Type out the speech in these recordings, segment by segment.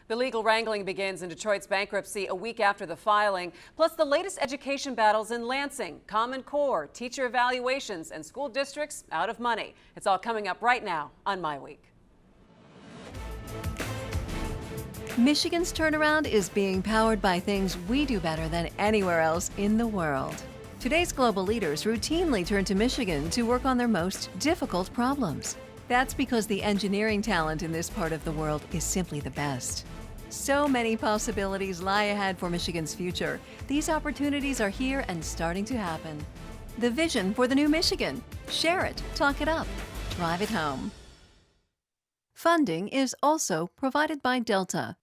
The legal wrangling begins in Detroit's bankruptcy a week after the filing, plus the latest education battles in Lansing, Common Core, teacher evaluations, and school districts out of money. It's all coming up right now on MiWeek. Michigan's turnaround is being powered by things we do better than anywhere else in the world. Today's global leaders routinely turn to Michigan to work on their most difficult problems. That's because the engineering talent in this part of the world is simply the best. So many possibilities lie ahead for Michigan's future. These opportunities are here and starting to happen. The vision for the new Michigan. Share it, talk it up, drive it home. Funding is also provided by Delta.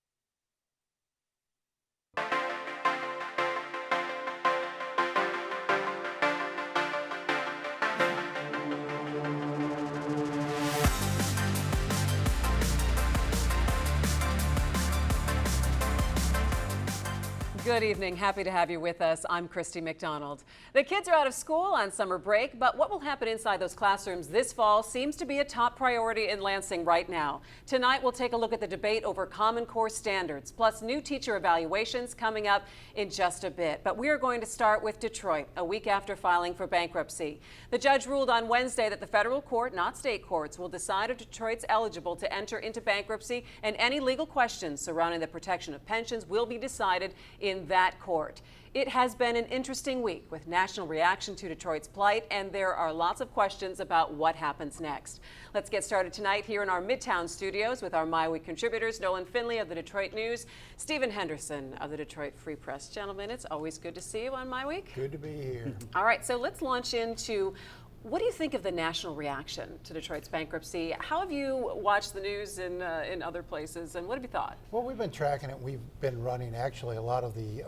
Good evening. Happy to have you with us. I'm Christy McDonald. The kids are out of school on summer break, but what will happen inside those classrooms this fall seems to be a top priority in Lansing right now. Tonight, we'll take a look at the debate over Common Core standards, plus new teacher evaluations coming up in just a bit. But we are going to start with Detroit, a week after filing for bankruptcy. The judge ruled on Wednesday that the federal court, not state courts, will decide if Detroit's eligible to enter into bankruptcy, and any legal questions surrounding the protection of pensions will be decided in that court. It has been an interesting week with national reaction to Detroit's plight, and there are lots of questions about what happens next. Let's get started tonight here in our Midtown studios with our MiWeek contributors, Nolan Finley of the Detroit News, Stephen Henderson of the Detroit Free Press. Gentlemen, it's always good to see you on MiWeek. Good to be here. All right, so let's launch into what do you think of the national reaction to Detroit's bankruptcy? How have you watched the news in other places, and what have you thought? Well, we've been tracking it. We've been running actually a lot of the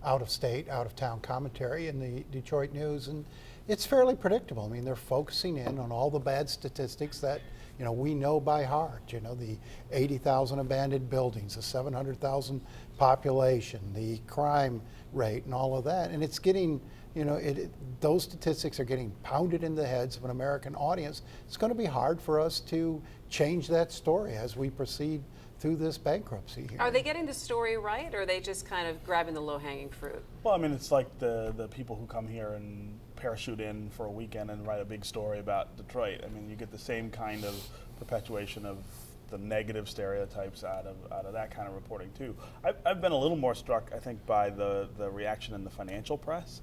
out-of-state, out-of-town commentary in the Detroit News, and it's fairly predictable. I mean, they're focusing in on all the bad statistics that we know by heart. The 80,000 abandoned buildings, the 700,000 population, the crime rate, and all of that, and it's getting. Those statistics are getting pounded in the heads of an American audience. It's going to be hard for us to change that story as we proceed through this bankruptcy here. Are they getting the story right, or are they just kind of grabbing the low-hanging fruit? Well, I mean, it's like the people who come here and parachute in for a weekend and write a big story about Detroit. I mean, you get the same kind of perpetuation of the negative stereotypes out of that kind of reporting too. I've been a little more struck, I think, by the reaction in the financial press,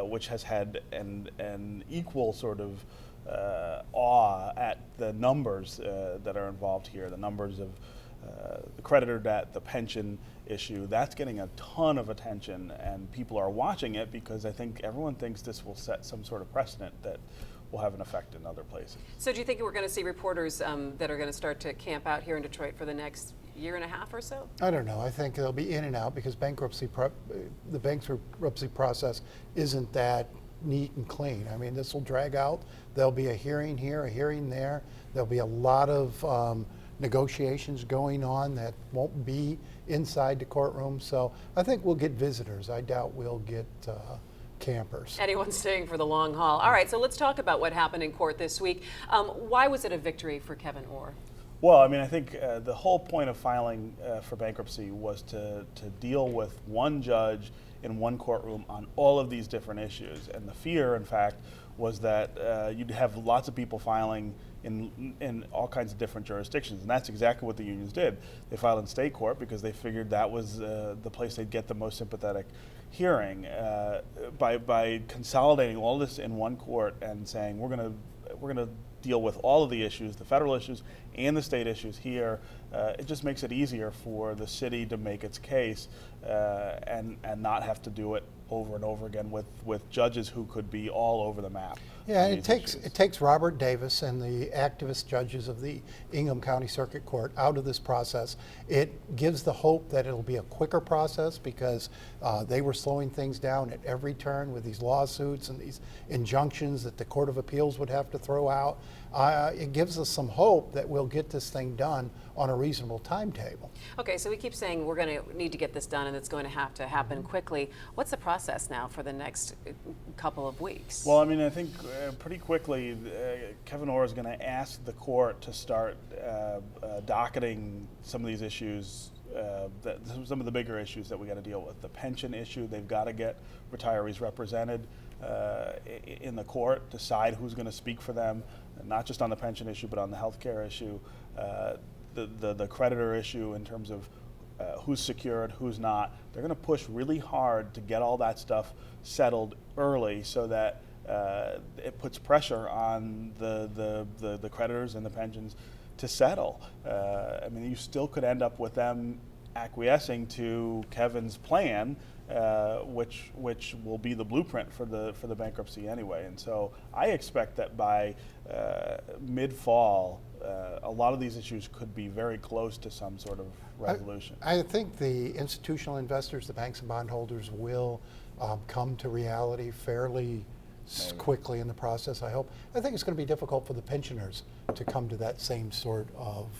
which has had an equal sort of awe at the numbers that are involved here, the numbers of the creditor debt, the pension issue. That's getting a ton of attention, and people are watching it because I think everyone thinks this will set some sort of precedent that will have an effect in other places. So do you think we're going to see reporters that are going to start to camp out here in Detroit for the next year and a half or so? I don't know. I think they'll be in and out because the bankruptcy process isn't that neat and clean. I mean, this will drag out. There'll be a hearing here, a hearing there. There'll be a lot of negotiations going on that won't be inside the courtroom. So I think we'll get visitors. I doubt we'll get campers. Anyone staying for the long haul. All right, so let's talk about what happened in court this week. Why was it a victory for Kevin Orr? Well, I mean, I think the whole point of filing for bankruptcy was to deal with one judge in one courtroom on all of these different issues. And the fear, in fact, was that you'd have lots of people filing in all kinds of different jurisdictions. And that's exactly what the unions did. They filed in state court because they figured that was the place they'd get the most sympathetic hearing. By consolidating all this in one court and saying we're going to deal with all of the issues, the federal issues and the state issues here, it just makes it easier for the city to make its case and not have to do it over and over again with judges who could be all over the map. Yeah, it takes Robert Davis and the activist judges of the Ingham County Circuit Court out of this process. It gives the hope that it'll be a quicker process because they were slowing things down at every turn with these lawsuits and these injunctions that the Court of Appeals would have to throw out. It gives us some hope that we'll get this thing done on a reasonable timetable. Okay, so we keep saying we're going to need to get this done and it's going to have to happen quickly. What's the process now for the next couple of weeks? Well, I mean, I think pretty quickly Kevin Orr is going to ask the court to start docketing some of these issues some of the bigger issues that we got to deal with. The pension issue, they've got to get retirees represented in the court, decide who's going to speak for them, not just on the pension issue, but on the health care issue, the creditor issue in terms of who's secured, who's not. They're going to push really hard to get all that stuff settled early so that it puts pressure on the creditors and the pensions to settle. I mean, you still could end up with them acquiescing to Kevin's plan, which will be the blueprint for the bankruptcy anyway. And so I expect that by mid-fall, a lot of these issues could be very close to some sort of resolution. I think the institutional investors, the banks and bondholders, will come to reality fairly quickly in the process, I hope. I think it's going to be difficult for the pensioners to come to that same sort of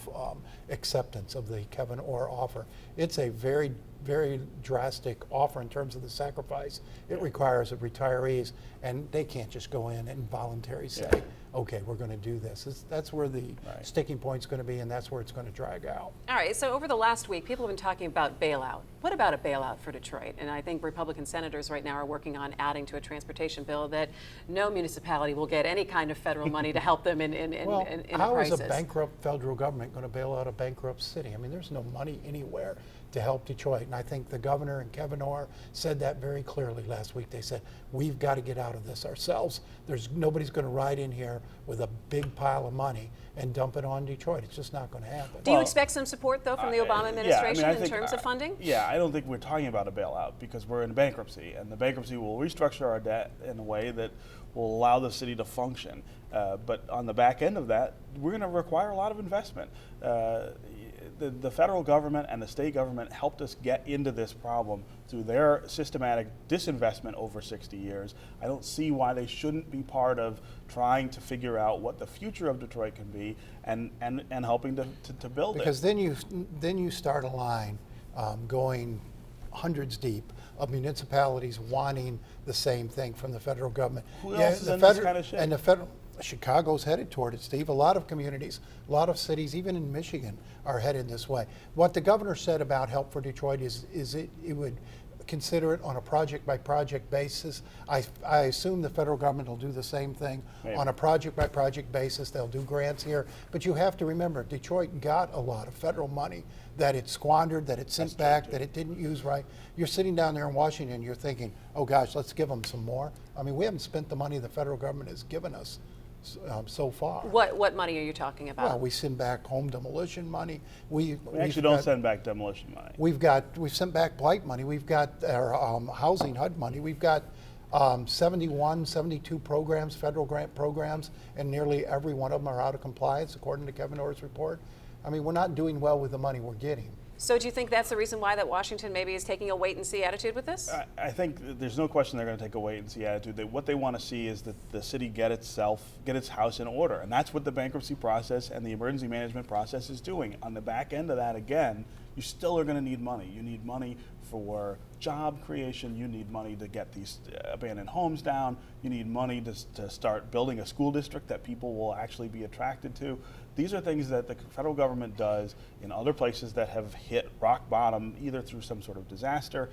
acceptance of the Kevin Orr offer. It's a very, very drastic offer in terms of the sacrifice it requires of retirees, and they can't just go in and voluntarily say, okay, we're going to do this. That's where the sticking point's going to be, and that's where it's going to drag out. All right, so over the last week, people have been talking about bailout. What about a bailout for Detroit? And I think Republican senators right now are working on adding to a transportation bill that no municipality will get any kind of federal money to help them in a how crisis. is a bankrupt federal government going to bail out a bankrupt city? I mean, there's no money anywhere to help Detroit. And I think the governor and Kevin Orr said that very clearly last week. They said, we've got to get out of this ourselves. Nobody's going to ride in here with a big pile of money and dump it on Detroit. It's just not going to happen. Do you expect some support, though, from the Obama administration in terms of funding? Yeah, I don't think we're talking about a bailout because we're in bankruptcy, and the bankruptcy will restructure our debt in a way that will allow the city to function. But on the back end of that, we're going to require a lot of investment. The federal government and the state government helped us get into this problem through their systematic disinvestment over 60 years. I don't see why they shouldn't be part of trying to figure out what the future of Detroit can be and helping to build because it. Because then you start a line going hundreds deep of municipalities wanting the same thing from the federal government. Who else is in this kind of shape? And the federal, Chicago's headed toward it, Steve. A lot of communities, a lot of cities, even in Michigan, are headed this way. What the governor said about help for Detroit is it would consider it on a project-by-project basis. I assume the federal government will do the same thing on a project-by-project basis. They'll do grants here. But you have to remember, Detroit got a lot of federal money that it squandered, that it sent back, that it didn't use right. You're sitting down there in Washington, you're thinking, oh gosh, let's give them some more. I mean, we haven't spent the money the federal government has given us so far. What money are you talking about? Well, we send back home demolition money. We actually don't send back demolition money. We've sent back blight money. We've got our housing HUD money. We've got 72 programs, federal grant programs, and nearly every one of them are out of compliance, according to Kevin Orr's report. I mean, we're not doing well with the money we're getting. So do you think that's the reason why that Washington maybe is taking a wait-and-see attitude with this? I think there's no question they're going to take a wait-and-see attitude. What they want to see is that the city get its house in order, and that's what the bankruptcy process and the emergency management process is doing. On the back end of that, again, you still are going to need money. You need money for job creation. You need money to get these abandoned homes down. You need money to start building a school district that people will actually be attracted to. These are things that the federal government does in other places that have hit rock bottom, either through some sort of disaster.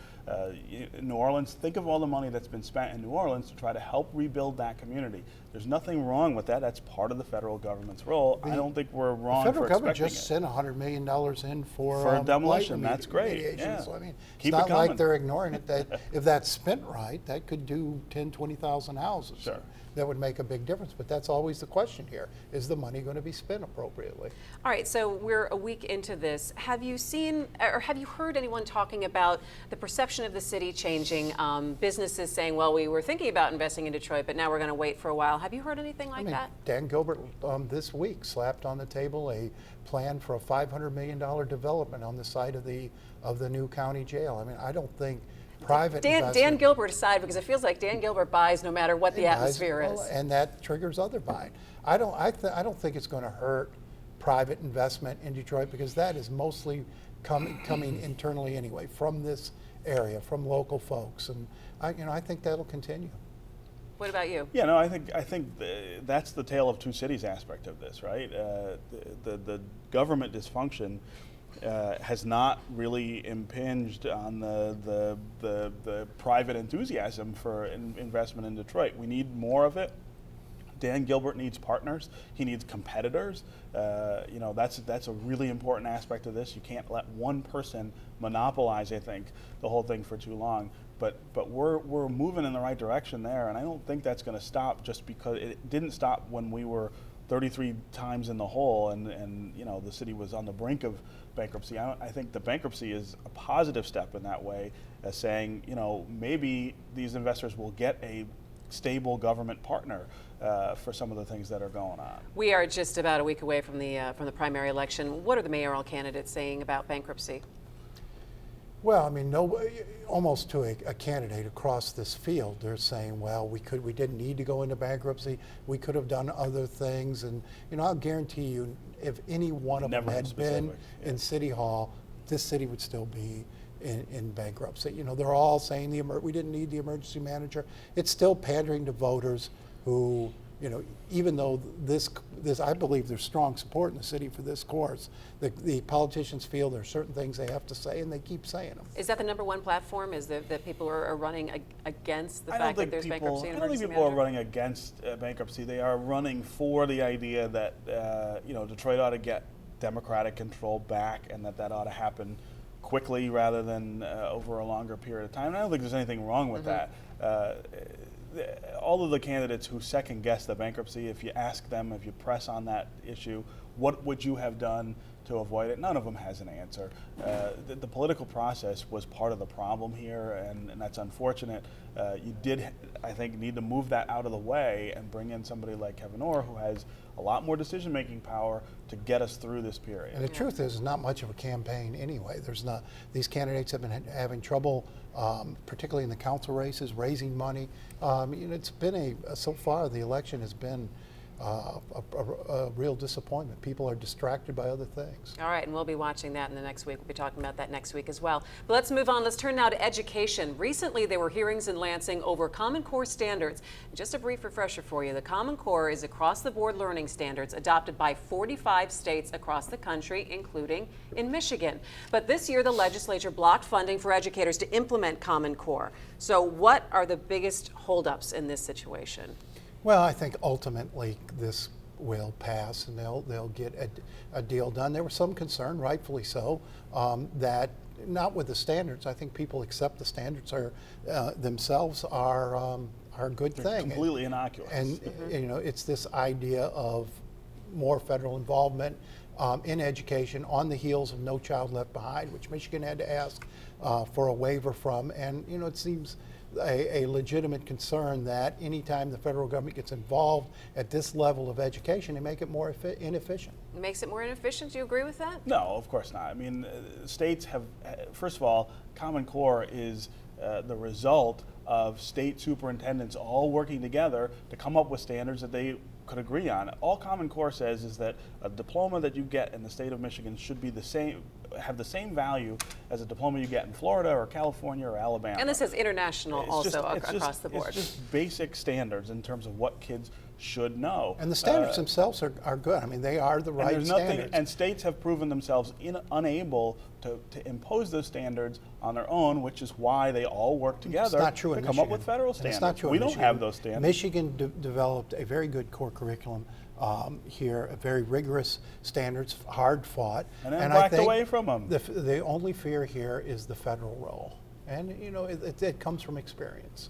In New Orleans, think of all the money that's been spent in New Orleans to try to help rebuild that community. There's nothing wrong with that. That's part of the federal government's role. I don't think we're wrong for expecting it. The federal government just sent $100 million in for demolition. That's great. Yeah. So, I mean, Keep it's not it coming. like they're ignoring it. If that's spent right, that could do 10, 20,000 houses. Sure. That would make a big difference. But that's always the question here. Is the money going to be spent appropriately? All right, so we're a week into this. Have you seen or have you heard anyone talking about the perception of the city changing? Businesses saying, well, we were thinking about investing in Detroit, but now we're going to wait for a while. Have you heard anything like that? Dan Gilbert this week slapped on the table a plan for a $500 million development on the site of the new county jail. I mean, I don't think private Dan Gilbert aside, because it feels like Dan Gilbert buys no matter what the atmosphere is. And that triggers other buying. I don't think it's going to hurt private investment in Detroit because that is mostly coming internally anyway from this area, from local folks, and I think that'll continue. What about you? Yeah, no, I think that's the tale of two cities aspect of this, right? The government dysfunction has not really impinged on the private enthusiasm for investment in Detroit. We need more of it. Dan Gilbert needs partners. He needs competitors. That's a really important aspect of this. You can't let one person monopolize, I think, the whole thing for too long. But we're moving in the right direction there, and I don't think that's going to stop just because it didn't stop when we were 33 times in the hole and the city was on the brink of bankruptcy. I think the bankruptcy is a positive step in that way, saying maybe these investors will get a stable government partner for some of the things that are going on. We are just about a week away from the primary election. What are the mayoral candidates saying about bankruptcy? Well, I mean, almost to a candidate across this field, they're saying, well, we didn't need to go into bankruptcy. We could have done other things, and I'll guarantee you, if any one of them had been in City Hall, this city would still be in bankruptcy. They're all saying we didn't need the emergency manager. It's still pandering to voters who, even though this I believe there's strong support in the city for this course, the politicians feel there are certain things they have to say, and they keep saying them. Is that the number one platform? Is that people are running against the fact that there's bankruptcy and emergency manager? I don't think people are running against bankruptcy. They are running for the idea that Detroit ought to get democratic control back, and that ought to happen quickly rather than over a longer period of time. And I don't think there's anything wrong with that. All of the candidates who second guess the bankruptcy, if you ask them, if you press on that issue, what would you have done to avoid it? None of them has an answer. The political process was part of the problem here, and that's unfortunate. You did, I think, need to move that out of the way and bring in somebody like Kevin Orr, who has a lot more decision-making power to get us through this period. And the truth is, not much of a campaign anyway. These candidates have been having trouble, particularly in the council races, raising money. It's been so far the election has been a real disappointment. People are distracted by other things. All right, and we'll be watching that in the next week. We'll be talking about that next week as well. But let's move on. Let's turn now to education. Recently, there were hearings in Lansing over Common Core standards. Just a brief refresher for you. The Common Core is across-the-board learning standards adopted by 45 states across the country, including in Michigan. But this year, the legislature blocked funding for educators to implement Common Core. So what are the biggest holdups in this situation? Well, I think ultimately this will pass, and they'll get a deal done. There was some concern, rightfully so, that not with the standards. I think people accept the standards themselves are a good thing. Completely innocuous. And it's this idea of more federal involvement in education on the heels of No Child Left Behind, which Michigan had to ask for a waiver from. And it seems a legitimate concern that anytime the federal government gets involved at this level of education, they make it more inefficient. It makes it more inefficient? Do you agree with that? No, of course not. I mean, states have, first of all, Common Core is the result of state superintendents all working together to come up with standards that they could agree on. All Common Core says is that a diploma that you get in the state of Michigan should be have the same value as a diploma you get in Florida or California or Alabama. And this is international across the board. It's just basic standards in terms of what kids should know. And the standards themselves are good. I mean, they are the right standards. And states have proven themselves unable to impose those standards on their own, which is why they all work together to come up with federal standards. It's not true. We don't have those standards. Michigan developed a very good core curriculum here, very rigorous standards, hard fought. And then backed away from them. The only fear here is the federal role. And, it comes from experience.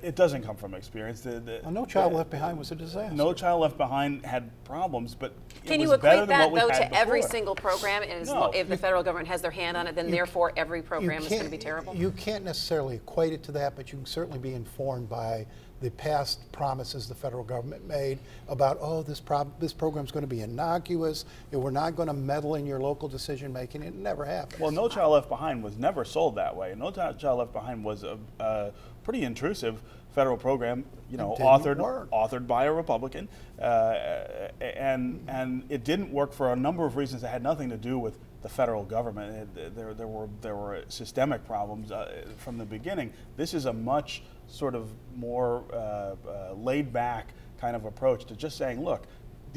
It doesn't come from experience. No Child Left Behind was a disaster. No Child Left Behind had problems, but can you equate that, though, to every single program? If the federal government has their hand on it, then therefore every program is going to be terrible? You can't necessarily equate it to that, but you can certainly be informed by the past promises the federal government made about, this program is going to be innocuous, we're not going to meddle in your local decision making. It never happened. Well, No Child Left Behind was never sold that way. No Child Left Behind was a pretty intrusive federal program, authored by a Republican, and it didn't work for a number of reasons that had nothing to do with the federal government. There were systemic problems from the beginning. This is a much sort of more laid back kind of approach to just saying, look,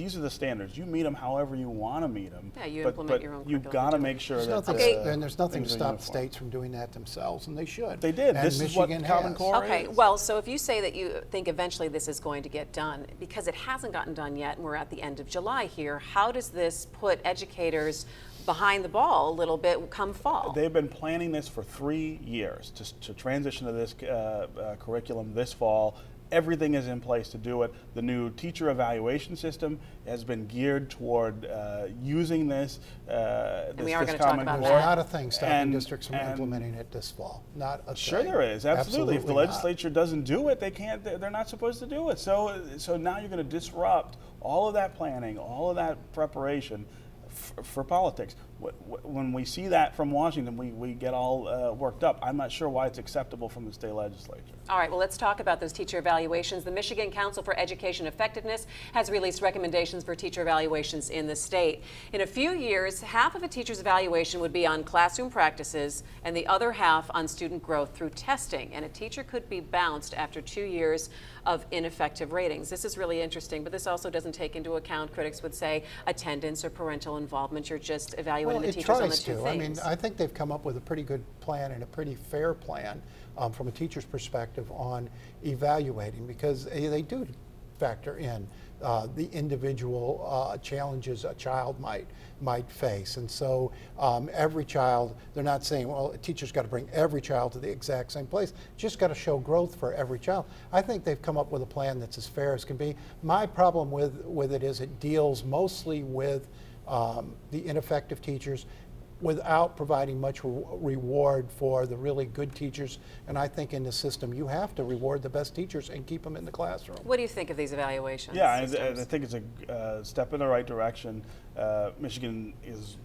these are the standards. You meet them however you want to meet them. Yeah, you but, implement but your own you've curriculum. got to make sure There's that nothing, and there's nothing to things are stop uniform. states from doing that themselves, and they should. They did. And This is what Michigan Common has. Core Okay, is. well, so if you say that you think eventually this is going to get done, because it hasn't gotten done yet, and we're at the end of July here, how does this put educators behind the ball a little bit come fall? They've been planning this for 3 years to transition to this curriculum this fall. Everything is in place to do it. The new teacher evaluation system has been geared toward using this. we are this gonna talk Common about Core. that. Not a thing stopping And- districts from and- implementing it this fall. Not a Sure, thing. there is. Absolutely. If the Absolutely not. legislature doesn't do it, they can't. They're not supposed to do it. So now you're going to disrupt all of that planning, all of that preparation for politics. When we see that from Washington, we get all worked up. I'm not sure why it's acceptable from the state legislature. All right, well, let's talk about those teacher evaluations. The Michigan Council for Education Effectiveness has released recommendations for teacher evaluations in the state. In a few years, half of a teacher's evaluation would be on classroom practices and the other half on student growth through testing. And a teacher could be bounced after 2 years of ineffective ratings. This is really interesting, but this also doesn't take into account, critics would say, attendance or parental involvement. You're just evaluating the It teachers on the tries two to. things. I mean, I think they've come up with a pretty good plan and a pretty fair plan from a teacher's perspective on evaluating, because they do factor in the individual challenges a child might face. And so every child, they're not saying, well, a teacher's got to bring every child to the exact same place. Just got to show growth for every child. I think they've come up with a plan that's as fair as can be. My problem with it is it deals mostly with the ineffective teachers without providing much reward for the really good teachers. And I think in the system, you have to reward the best teachers and keep them in the classroom. What do you think of these evaluations? Yeah, I systems? think it's a step in the right direction. Michigan is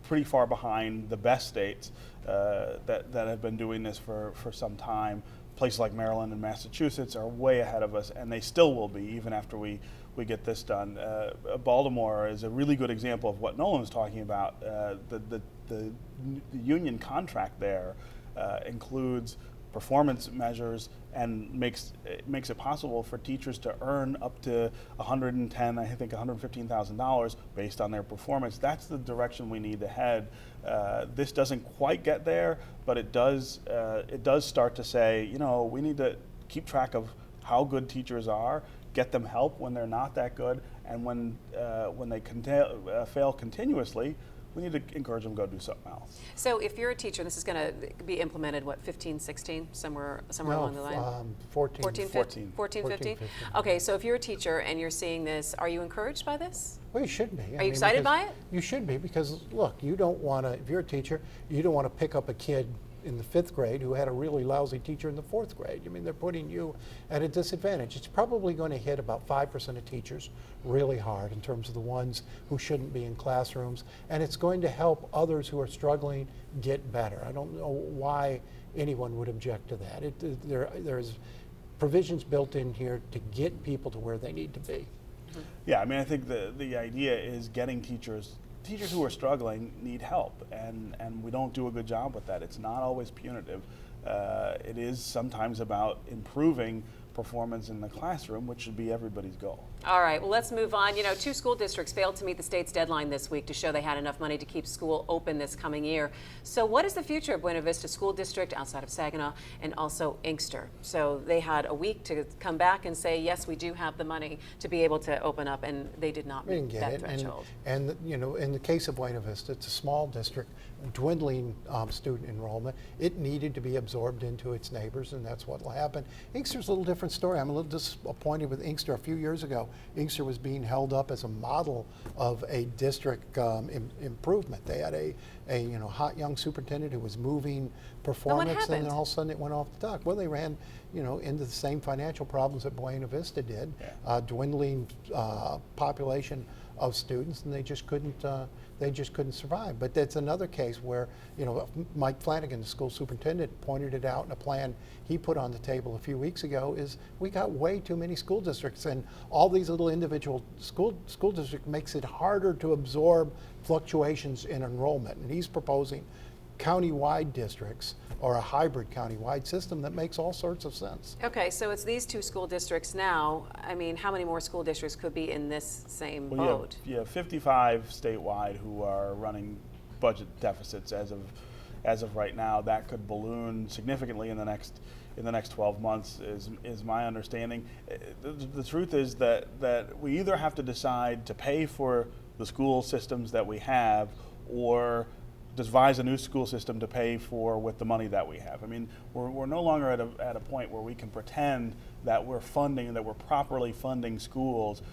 pretty far behind the best states that have been doing this for some time. Places like Maryland and Massachusetts are way ahead of us, and they still will be even after we get this done. Baltimore is a really good example of what Nolan was talking about. The union contract there includes performance measures and makes it possible for teachers to earn up to $110,000, I think $115,000 based on their performance. That's the direction we need to head. This doesn't quite get there, but it does start to say, you know, we need to keep track of how good teachers are, get them help when they're not that good, and when they fail continuously, we need to encourage them to go do something else. So if you're a teacher, this is going to be implemented, what, 15, 16, somewhere along the line? 14. 14, 15? 14, 15? Okay, so if you're a teacher and you're seeing this, are you encouraged by this? Well, you should be. Are you excited by it? You should be, because look, you don't want to, if you're a teacher, you don't want to pick up a kid in the 5th grade who had a really lousy teacher in the 4th grade. I mean, they're putting you at a disadvantage. It's probably going to hit about 5% of teachers really hard in terms of the ones who shouldn't be in classrooms, and it's going to help others who are struggling get better. I don't know why anyone would object to that. There's provisions built in here to get people to where they need to be. Yeah, I mean, I think the idea is getting teachers who are struggling need help, and we don't do a good job with that. It's not always punitive. It is sometimes about improving performance in the classroom, which should be everybody's goal. All right, well, let's move on. You know, 2 school districts failed to meet the state's deadline this week to show they had enough money to keep school open this coming year. So what is the future of Buena Vista School District outside of Saginaw and also Inkster? So they had a week to come back and say, yes, we do have the money to be able to open up, and they did not meet that threshold. And you know, in the case of Buena Vista, it's a small district, dwindling student enrollment. It needed to be absorbed into its neighbors, and that's what will happen. Inkster's a little different story. I'm a little disappointed with Inkster. A few years ago, Inkster was being held up as a model of a district improvement. They had a hot young superintendent who was moving performance, and then all of a sudden it went off the dock. Well, they ran into the same financial problems that Buena Vista did, dwindling population of students, and they just couldn't survive. But that's another case where Mike Flanagan, the school superintendent, pointed it out in a plan he put on the table a few weeks ago. Is we got way too many school districts, and all these little individual school districts makes it harder to absorb fluctuations in enrollment. And he's proposing countywide districts or a hybrid countywide system that makes all sorts of sense. Okay, so it's these 2 school districts now. I mean, how many more school districts could be in this same boat? You have 55 statewide who are running budget deficits as of right now. That could balloon significantly in the next 12 months is my understanding. The truth is that we either have to decide to pay for the school systems that we have, or devise a new school system to pay for with the money that we have. I mean, we're no longer at a point where we can pretend that we're properly funding schools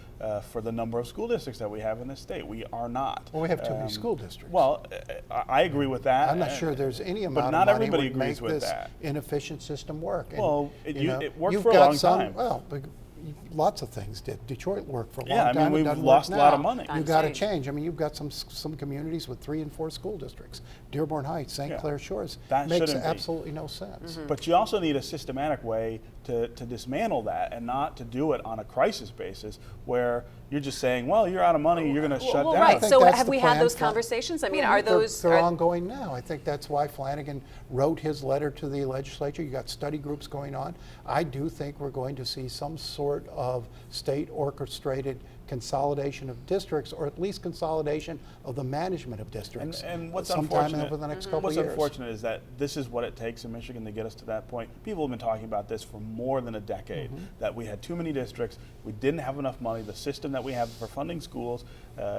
for the number of school districts that we have in this state. We are not. Well, we have too many school districts. Well, I agree with that. I'm not sure there's any amount but not of money everybody would make agrees with this that. inefficient system work. And, Well, it worked you've for a got long some, time. Well, lots of things did. Detroit worked for a long Yeah, I time. mean, It we've doesn't lost work a lot of now. money. You got to I'd say. change. I mean, you've got some communities with 3 and 4 school districts. Dearborn Heights, St. Yeah. Clair Shores. That makes shouldn't be. absolutely no sense. But you also need a systematic way to dismantle that, and not to do it on a crisis basis where you're just saying, well, you're out of money, you're going to shut Well, down. right. think So that's have the we had plan those for- conversations? I mean, Well, are those... They're are- ongoing now. I think that's why Flanagan wrote his letter to the legislature. You got study groups going on. I do think we're going to see some sort of state orchestrated consolidation of districts, or at least consolidation of the management of districts. And what's sometime unfortunate, over the next couple what's of years. unfortunate is that this is what it takes in Michigan to get us to that point. People have been talking about this for more than a decade, that we had too many districts, we didn't have enough money, the system that we have for funding schools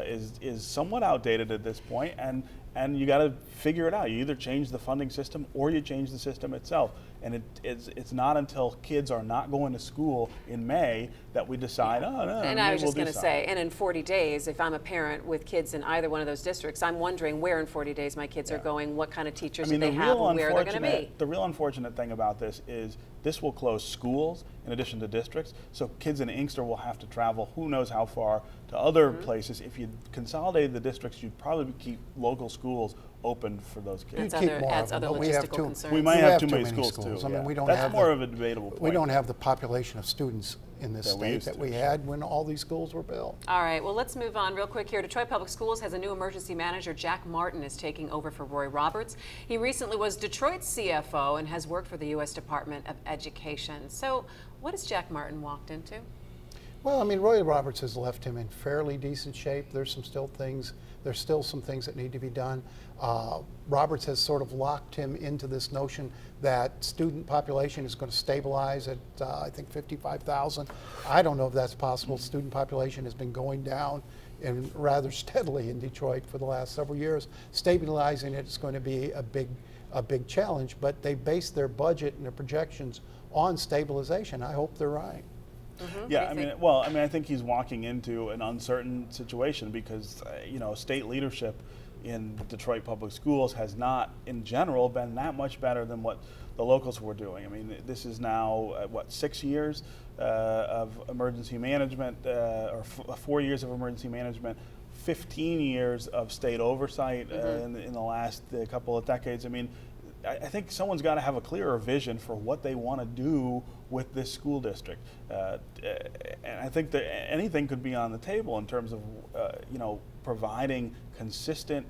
is somewhat outdated at this point, and you got to figure it out. You either change the funding system or you change the system itself. And it's not until kids are not going to school in May that we decide, oh, no, And maybe I was we'll just going to do say, something. and in 40 days, if I'm a parent with kids in either one of those districts, I'm wondering where in 40 days my kids are going, what kind of teachers do they have, and where they're going to be. The real unfortunate thing about this is this will close schools in addition to districts. So kids in Inkster will have to travel who knows how far to other places. If you consolidated the districts, you'd probably keep local schools open for those kids. That's keep other, more adds of them, other but we have logistical too- concerns. We might We have have too too many many schools schools. too. I mean, we don't That's have more the- of a debatable point. We don't have the population of students in this That we state used that to. we had when all these schools were built. All right, well, let's move on real quick here. Detroit Public Schools has a new emergency manager. Jack Martin is taking over for Roy Roberts. He recently was Detroit's CFO and has worked for the U.S. Department of Education. So what has Jack Martin walked into? Well, I mean, Roy Roberts has left him in fairly decent shape. There's still some things that need to be done. Roberts has sort of locked him into this notion that student population is going to stabilize at, I think, 55,000. I don't know if that's possible. Student population has been going down and rather steadily in Detroit for the last several years. Stabilizing it is going to be a big challenge, but they base their budget and their projections on stabilization. I hope they're right. Yeah, I think he's walking into an uncertain situation because, state leadership in Detroit Public Schools has not, in general, been that much better than what the locals were doing. I mean, this is now, 6 years of emergency management, or 4 years of emergency management, 15 years of state oversight in the last couple of decades. I mean, I think someone's got to have a clearer vision for what they want to do with this school district. And I think that anything could be on the table in terms of, providing consistent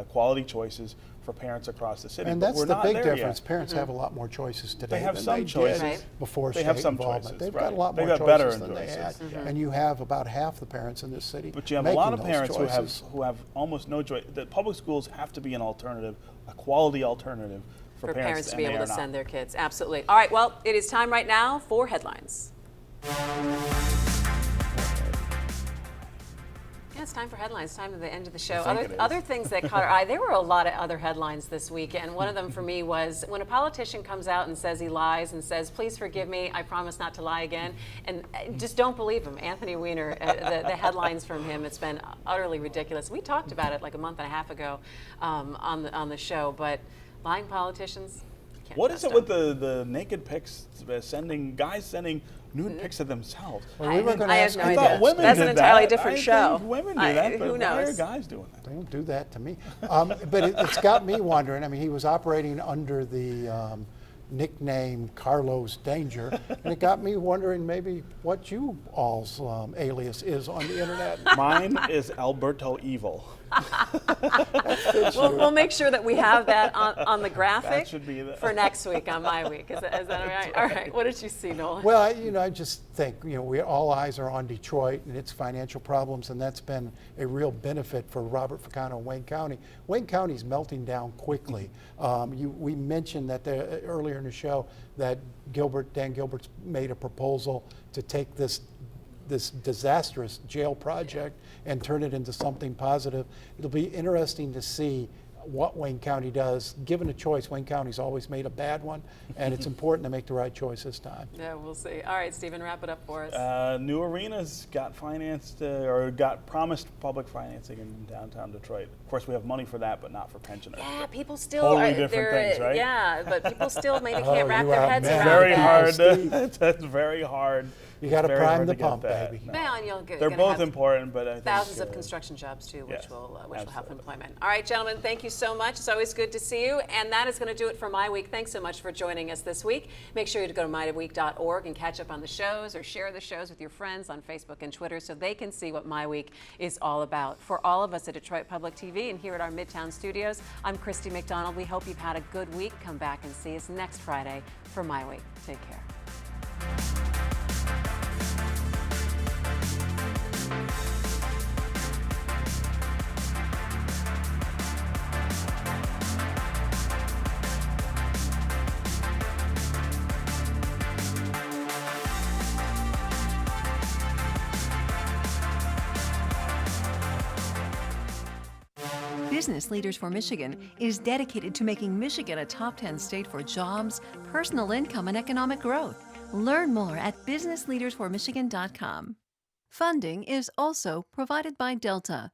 quality choices for parents across the city. And But that's we're the not big there difference. yet. Parents have a lot more choices today They have than some they choices. did Right. before They state have some involvement. choices, They've right. got a lot They've more got better choices than they had. choices, And you have about half the parents in this city But you have a making lot of those parents choices. who have almost no choice. The public schools have to be an alternative, a quality alternative for parents to be and able they to are send not. their kids. Absolutely. All right, well, it is time right now for headlines. Yeah, it's time for headlines. Time to the end of the show. think it is. Other things that caught our eye. There were a lot of other headlines this week, and one of them for me was when a politician comes out and says he lies and says, "Please forgive me, I promise not to lie again," and just don't believe him. Anthony Weiner, the headlines from him, it's been utterly ridiculous. We talked about it like a month and a half ago on the show, but lying politicians. Can't What is trust it with them. the naked pics, guys sending nude pics of themselves? Well, we were gonna I have ask no you I idea. that. thought women That's did an entirely that. different I show. think women do that, but who why knows? are guys doing that? Don't do that to me. But it's got me wondering. I mean, he was operating under the nickname Carlos Danger, and it got me wondering maybe what you all's alias is on the internet. Mine is Alberto Evil. We'll make sure that we have that on the graphic That should be for next week on MiWeek. Is that all right? All right. What did you see, Nolan? Well, I just think, all eyes are on Detroit and its financial problems, and that's been a real benefit for Robert Ficano and Wayne County. Wayne County's melting down quickly. We mentioned that earlier in the show that Dan Gilbert's made a proposal to take this disastrous jail project and turn it into something positive. It'll be interesting to see what Wayne County does. Given a choice, Wayne County's always made a bad one, and it's important to make the right choice this time. Yeah, we'll see. All right, Stephen, wrap it up for us. New arenas got financed or got promised public financing in downtown Detroit. Of course, we have money for that, but not for pensioners. Yeah, people still Totally different things, right? Yeah, but people still maybe can't wrap their heads man. around Very that. hard. That's very hard. You got to Very prime hard the to get pump, that. baby. No. Well, and you're They're gonna both have important, but I think thousands of construction jobs too, which yes, will help absolutely. employment. All right, gentlemen, thank you so much. It's always good to see you, and that is going to do it for MiWeek. Thanks so much for joining us this week. Make sure you go to MiWeek.org and catch up on the shows, or share the shows with your friends on Facebook and Twitter so they can see what MiWeek is all about. For all of us at Detroit Public TV and here at our Midtown studios, I'm Christy McDonald. We hope you've had a good week. Come back and see us next Friday for MiWeek. Take care. Business Leaders for Michigan is dedicated to making Michigan a top 10 state for jobs, personal income, and economic growth. Learn more at businessleadersformichigan.com. Funding is also provided by Delta,